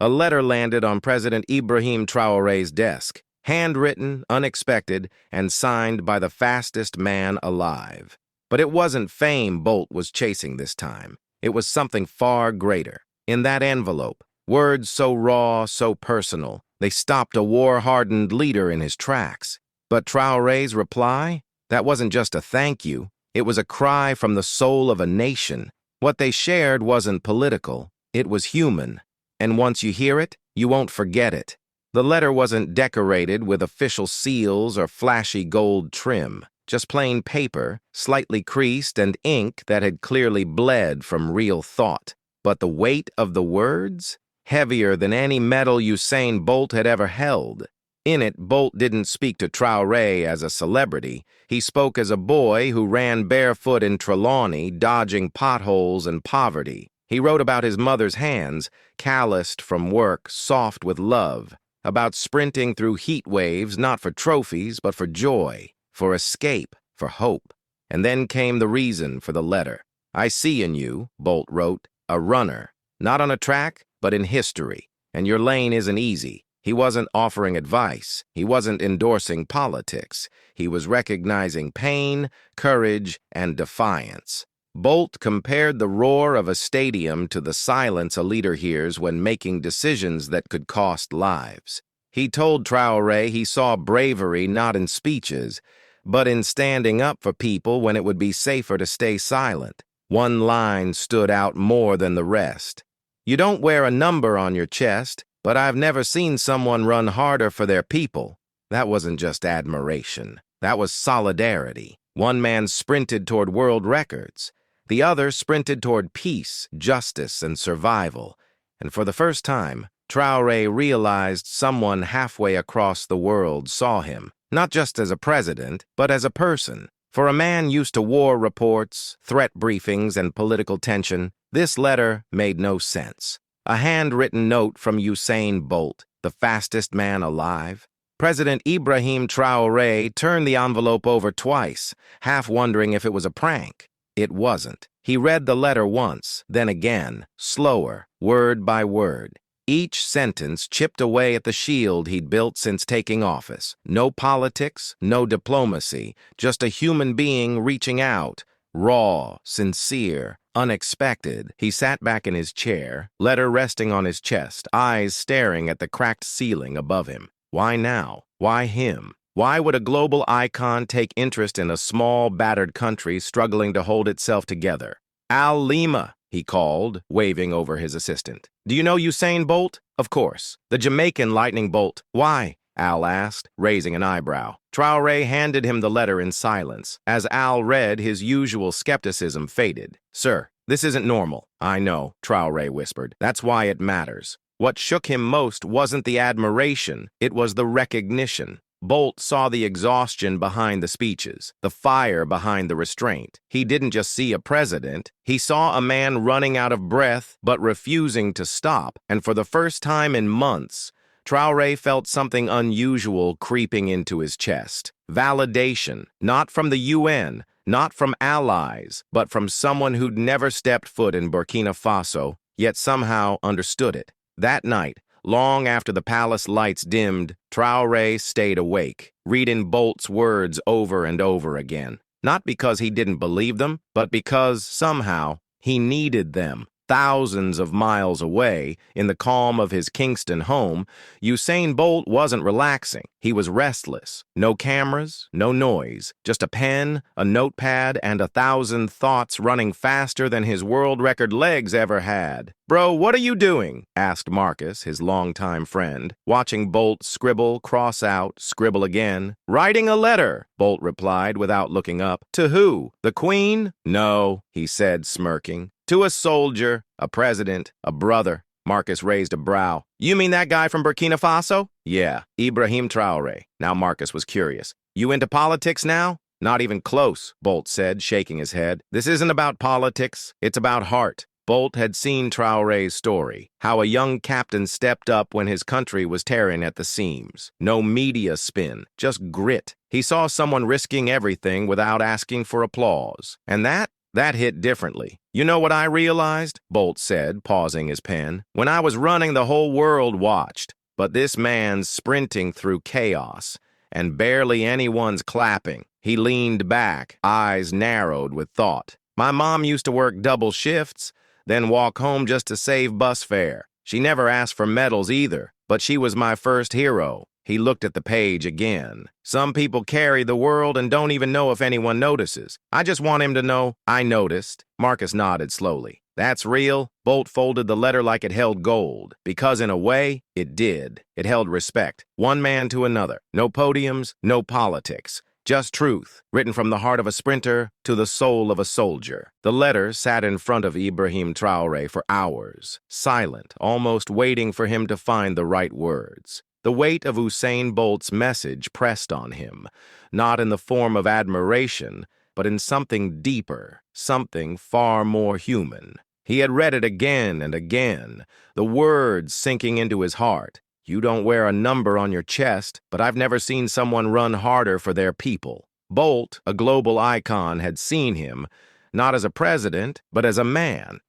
A letter landed on President Ibrahim Traoré's desk, handwritten, unexpected, and signed by the fastest man alive. But it wasn't fame Bolt was chasing this time. It was something far greater. In that envelope, words so raw, so personal, they stopped a war-hardened leader in his tracks. But Traoré's reply? That wasn't just a thank you. It was a cry from the soul of a nation. What they shared wasn't political. It was human. And once you hear it, you won't forget it. The letter wasn't decorated with official seals or flashy gold trim. Just plain paper, slightly creased, and ink that had clearly bled from real thought. But the weight of the words? Heavier than any metal Usain Bolt had ever held. In it, Bolt didn't speak to Traoré as a celebrity. He spoke as a boy who ran barefoot in Trelawney, dodging potholes and poverty. He wrote about his mother's hands, calloused from work, soft with love, about sprinting through heat waves, not for trophies, but for joy, for escape, for hope. And then came the reason for the letter. "I see in you," Bolt wrote, "a runner, not on a track, but in history. And your lane isn't easy." He wasn't offering advice. He wasn't endorsing politics. He was recognizing pain, courage, and defiance. Bolt compared the roar of a stadium to the silence a leader hears when making decisions that could cost lives. He told Traoré he saw bravery not in speeches, but in standing up for people when it would be safer to stay silent. One line stood out more than the rest. "You don't wear a number on your chest, but I've never seen someone run harder for their people." That wasn't just admiration. That was solidarity. One man sprinted toward world records. The other sprinted toward peace, justice, and survival. And for the first time, Traoré realized someone halfway across the world saw him, not just as a president, but as a person. For a man used to war reports, threat briefings, and political tension, this letter made no sense. A handwritten note from Usain Bolt, the fastest man alive. President Ibrahim Traoré turned the envelope over twice, half wondering if it was a prank. It wasn't. He read the letter once, then again, slower, word by word. Each sentence chipped away at the shield he'd built since taking office. No politics, no diplomacy, just a human being reaching out. Raw, sincere, unexpected. He sat back in his chair, letter resting on his chest, eyes staring at the cracked ceiling above him. Why now? Why him? Why would a global icon take interest in a small, battered country struggling to hold itself together? "Al Lima," he called, waving over his assistant. "Do you know Usain Bolt?" "Of course. The Jamaican lightning bolt." "Why?" Al asked, raising an eyebrow. Traoré handed him the letter in silence. As Al read, his usual skepticism faded. "Sir, this isn't normal." "I know," Traoré whispered. "That's why it matters." What shook him most wasn't the admiration, it was the recognition. Bolt saw the exhaustion behind the speeches, the fire behind the restraint. He didn't just see a president, he saw a man running out of breath but refusing to stop, and for the first time in months, Traoré felt something unusual creeping into his chest. Validation, not from the UN, not from allies, but from someone who'd never stepped foot in Burkina Faso, yet somehow understood it. That night, long after the palace lights dimmed, Traoré stayed awake, reading Bolt's words over and over again. Not because he didn't believe them, but because, somehow, he needed them. Thousands of miles away, in the calm of his Kingston home, Usain Bolt wasn't relaxing. He was restless. No cameras, no noise, just a pen, a notepad, and 1,000 thoughts running faster than his world record legs ever had. "Bro, what are you doing?" asked Marcus, his longtime friend, watching Bolt scribble, cross out, scribble again. "Writing a letter," Bolt replied without looking up. "To who? The Queen?" "No," he said, smirking. "To a soldier, a president, a brother." Marcus raised a brow. "You mean that guy from Burkina Faso?" "Yeah, Ibrahim Traoré." Now Marcus was curious. "You into politics now?" "Not even close," Bolt said, shaking his head. "This isn't about politics, it's about heart." Bolt had seen Traoré's story, how a young captain stepped up when his country was tearing at the seams. No media spin, just grit. He saw someone risking everything without asking for applause. And that hit differently. "You know what I realized?" Bolt said, pausing his pen. "When I was running, the whole world watched. But this man's sprinting through chaos, and barely anyone's clapping." He leaned back, eyes narrowed with thought. "My mom used to work double shifts, then walk home just to save bus fare. She never asked for medals either, but she was my first hero." He looked at the page again. "Some people carry the world and don't even know if anyone notices. I just want him to know I noticed." Marcus nodded slowly. "That's real." Bolt folded the letter like it held gold, because in a way, it did. It held respect, one man to another. No podiums, no politics. Just truth, written from the heart of a sprinter to the soul of a soldier. The letter sat in front of Ibrahim Traoré for hours, silent, almost waiting for him to find the right words. The weight of Usain Bolt's message pressed on him, not in the form of admiration, but in something deeper, something far more human. He had read it again and again, the words sinking into his heart. "You don't wear a number on your chest, but I've never seen someone run harder for their people." Bolt, a global icon, had seen him, not as a president, but as a man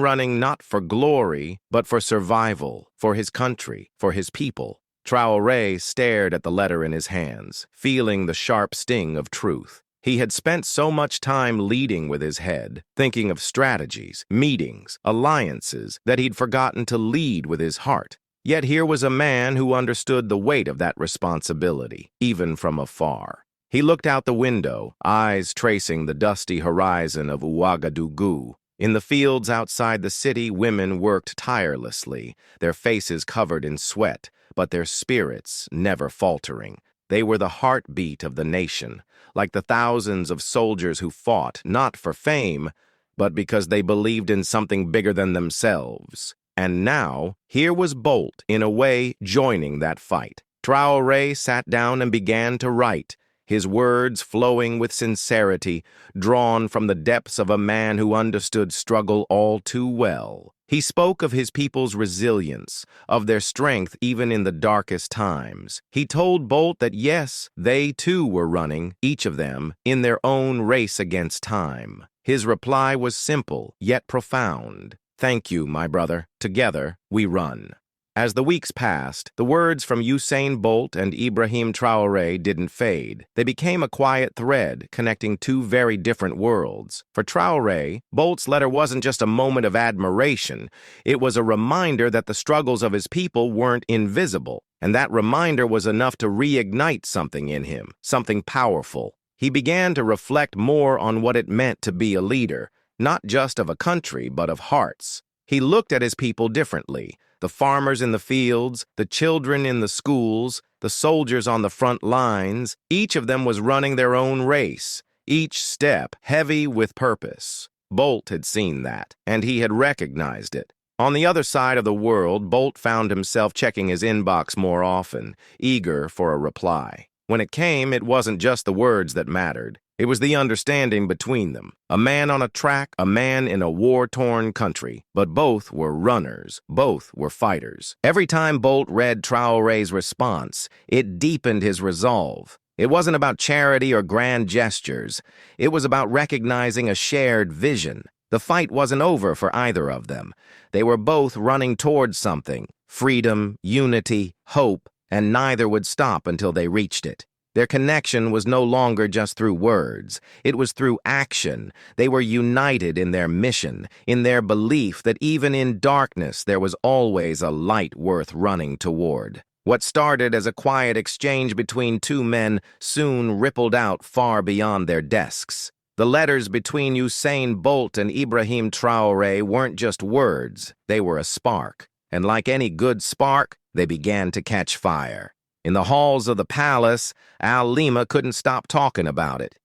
running not for glory, but for survival, for his country, for his people. Traoré stared at the letter in his hands, feeling the sharp sting of truth. He had spent so much time leading with his head, thinking of strategies, meetings, alliances, that he'd forgotten to lead with his heart. Yet here was a man who understood the weight of that responsibility, even from afar. He looked out the window, eyes tracing the dusty horizon of Ouagadougou. In the fields outside the city, women worked tirelessly, their faces covered in sweat, but their spirits never faltering. They were the heartbeat of the nation, like the thousands of soldiers who fought, not for fame, but because they believed in something bigger than themselves. And now, here was Bolt, in a way, joining that fight. Traoré sat down and began to write, his words flowing with sincerity, drawn from the depths of a man who understood struggle all too well. He spoke of his people's resilience, of their strength even in the darkest times. He told Bolt that yes, they too were running, each of them, in their own race against time. His reply was simple, yet profound. "Thank you, my brother. Together, we run." As the weeks passed, the words from Usain Bolt and Ibrahim Traoré didn't fade. They became a quiet thread, connecting two very different worlds. For Traoré, Bolt's letter wasn't just a moment of admiration. It was a reminder that the struggles of his people weren't invisible, and that reminder was enough to reignite something in him, something powerful. He began to reflect more on what it meant to be a leader, not just of a country, but of hearts. He looked at his people differently. The farmers in the fields, the children in the schools, the soldiers on the front lines, each of them was running their own race, each step heavy with purpose. Bolt had seen that, and he had recognized it. On the other side of the world, Bolt found himself checking his inbox more often, eager for a reply. When it came, it wasn't just the words that mattered. It was the understanding between them. A man on a track, a man in a war-torn country. But both were runners. Both were fighters. Every time Bolt read Traoré's response, it deepened his resolve. It wasn't about charity or grand gestures. It was about recognizing a shared vision. The fight wasn't over for either of them. They were both running towards something. Freedom, unity, hope, and neither would stop until they reached it. Their connection was no longer just through words. It was through action. They were united in their mission, in their belief that even in darkness there was always a light worth running toward. What started as a quiet exchange between two men soon rippled out far beyond their desks. The letters between Usain Bolt and Ibrahim Traoré weren't just words. They were a spark. And like any good spark, they began to catch fire. In the halls of the palace, Al-Lima couldn't stop talking about it.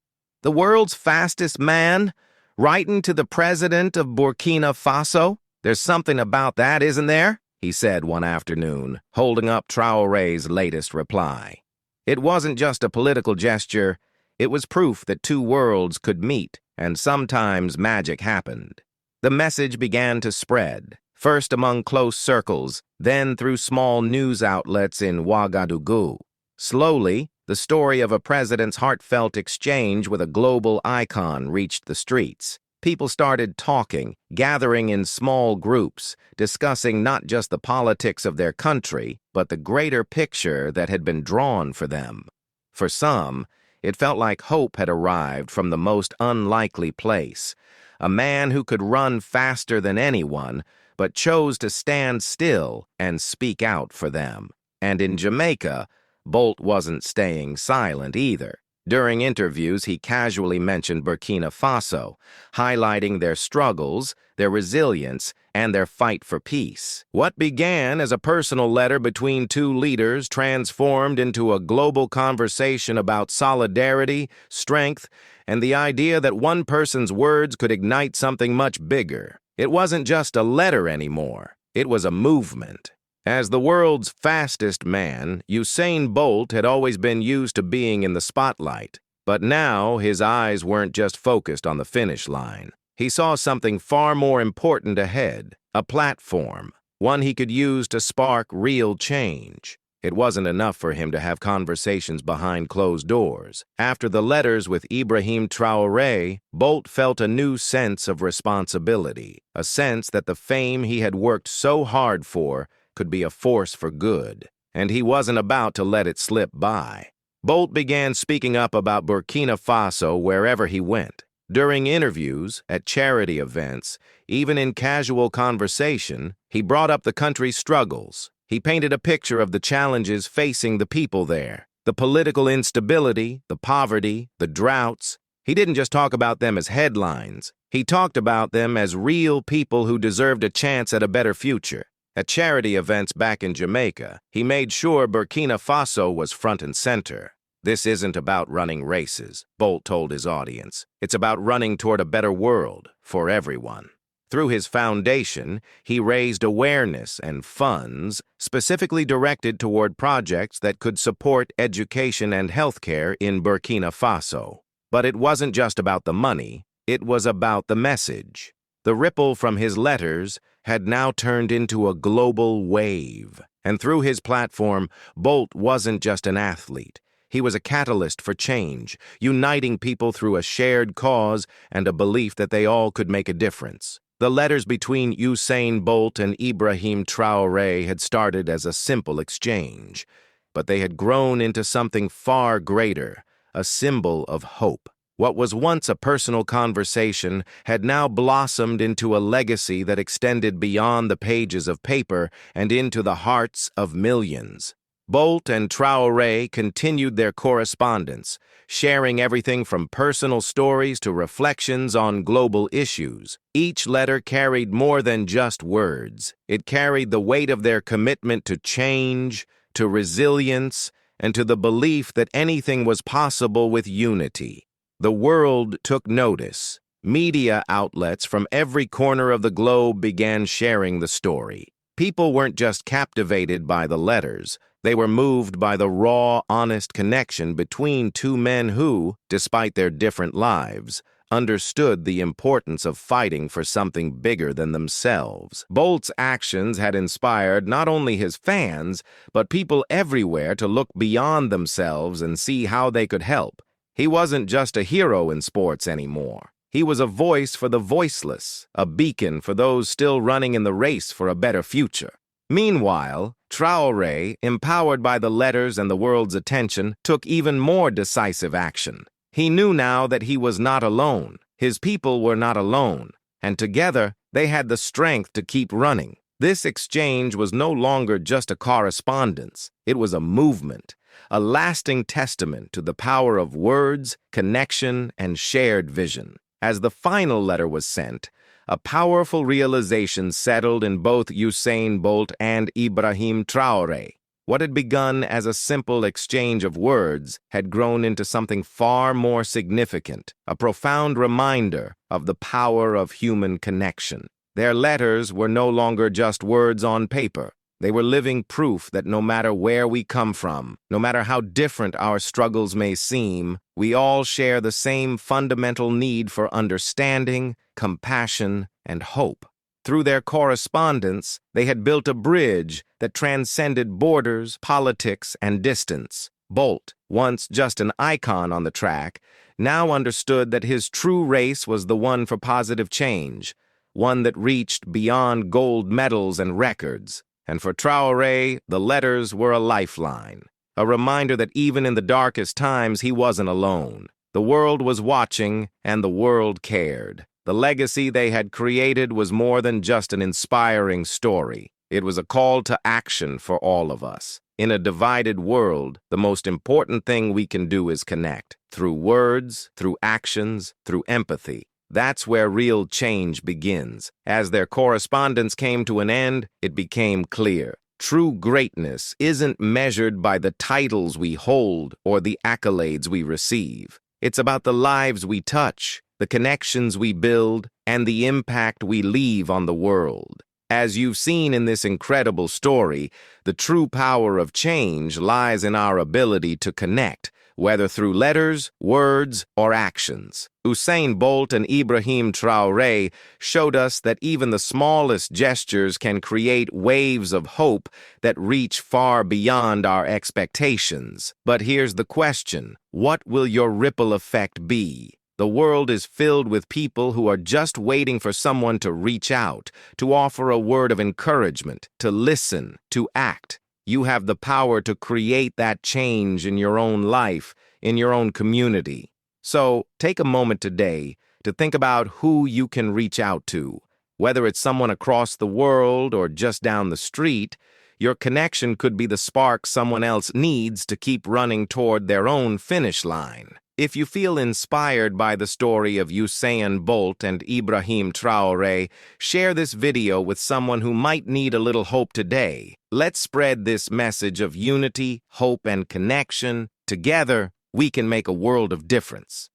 "The world's fastest man? Writing to the president of Burkina Faso? There's something about that, isn't there?" he said one afternoon, holding up Traoré's latest reply. It wasn't just a political gesture. It was proof that two worlds could meet, and sometimes magic happened. The message began to spread. First among close circles, then through small news outlets in Ouagadougou. Slowly, the story of a president's heartfelt exchange with a global icon reached the streets. People started talking, gathering in small groups, discussing not just the politics of their country, but the greater picture that had been drawn for them. For some, it felt like hope had arrived from the most unlikely place. A man who could run faster than anyone, but chose to stand still and speak out for them. And in Jamaica, Bolt wasn't staying silent either. During interviews, he casually mentioned Burkina Faso, highlighting their struggles, their resilience, and their fight for peace. What began as a personal letter between two leaders transformed into a global conversation about solidarity, strength, and the idea that one person's words could ignite something much bigger. It wasn't just a letter anymore. It was a movement. As the world's fastest man, Usain Bolt had always been used to being in the spotlight. But now his eyes weren't just focused on the finish line. He saw something far more important ahead, a platform, one he could use to spark real change. It wasn't enough for him to have conversations behind closed doors. After the letters with Ibrahim Traoré, Bolt felt a new sense of responsibility, a sense that the fame he had worked so hard for could be a force for good, and he wasn't about to let it slip by. Bolt began speaking up about Burkina Faso wherever he went. During interviews, at charity events, even in casual conversation, he brought up the country's struggles. He painted a picture of the challenges facing the people there, the political instability, the poverty, the droughts. He didn't just talk about them as headlines. He talked about them as real people who deserved a chance at a better future. At charity events back in Jamaica, he made sure Burkina Faso was front and center. This isn't about running races, Bolt told his audience. It's about running toward a better world for everyone. Through his foundation, he raised awareness and funds specifically directed toward projects that could support education and healthcare in Burkina Faso. But it wasn't just about the money, it was about the message. The ripple from his letters had now turned into a global wave. And through his platform, Bolt wasn't just an athlete. He was a catalyst for change, uniting people through a shared cause and a belief that they all could make a difference. The letters between Usain Bolt and Ibrahim Traoré had started as a simple exchange, but they had grown into something far greater, a symbol of hope. What was once a personal conversation had now blossomed into a legacy that extended beyond the pages of paper and into the hearts of millions. Bolt and Traoré continued their correspondence, sharing everything from personal stories to reflections on global issues. Each letter carried more than just words. It carried the weight of their commitment to change, to resilience, and to the belief that anything was possible with unity. The world took notice. Media outlets from every corner of the globe began sharing the story. People weren't just captivated by the letters. They were moved by the raw, honest connection between two men who, despite their different lives, understood the importance of fighting for something bigger than themselves. Bolt's actions had inspired not only his fans, but people everywhere to look beyond themselves and see how they could help. He wasn't just a hero in sports anymore. He was a voice for the voiceless, a beacon for those still running in the race for a better future. Meanwhile, Traoré, empowered by the letters and the world's attention, took even more decisive action. He knew now that he was not alone. His people were not alone, and together they had the strength to keep running. This exchange was no longer just a correspondence. It was a movement, a lasting testament to the power of words, connection, and shared vision. As the final letter was sent, a powerful realization settled in both Usain Bolt and Ibrahim Traoré. What had begun as a simple exchange of words had grown into something far more significant, a profound reminder of the power of human connection. Their letters were no longer just words on paper. They were living proof that no matter where we come from, no matter how different our struggles may seem, we all share the same fundamental need for understanding, compassion, and hope. Through their correspondence, they had built a bridge that transcended borders, politics, and distance. Bolt, once just an icon on the track, now understood that his true race was the one for positive change, one that reached beyond gold medals and records. And for Traoré, the letters were a lifeline, a reminder that even in the darkest times he wasn't alone. The world was watching, and the world cared. The legacy they had created was more than just an inspiring story. It was a call to action for all of us. In a divided world, the most important thing we can do is connect. Through words, through actions, through empathy. That's where real change begins. As their correspondence came to an end, it became clear. True greatness isn't measured by the titles we hold or the accolades we receive. It's about the lives we touch, the connections we build, and the impact we leave on the world. As you've seen in this incredible story, the true power of change lies in our ability to connect, whether through letters, words, or actions. Usain Bolt and Ibrahim Traoré showed us that even the smallest gestures can create waves of hope that reach far beyond our expectations. But here's the question: what will your ripple effect be? The world is filled with people who are just waiting for someone to reach out, to offer a word of encouragement, to listen, to act. You have the power to create that change in your own life, in your own community. So take a moment today to think about who you can reach out to. Whether it's someone across the world or just down the street, your connection could be the spark someone else needs to keep running toward their own finish line. If you feel inspired by the story of Usain Bolt and Ibrahim Traoré, share this video with someone who might need a little hope today. Let's spread this message of unity, hope, and connection. Together, we can make a world of difference.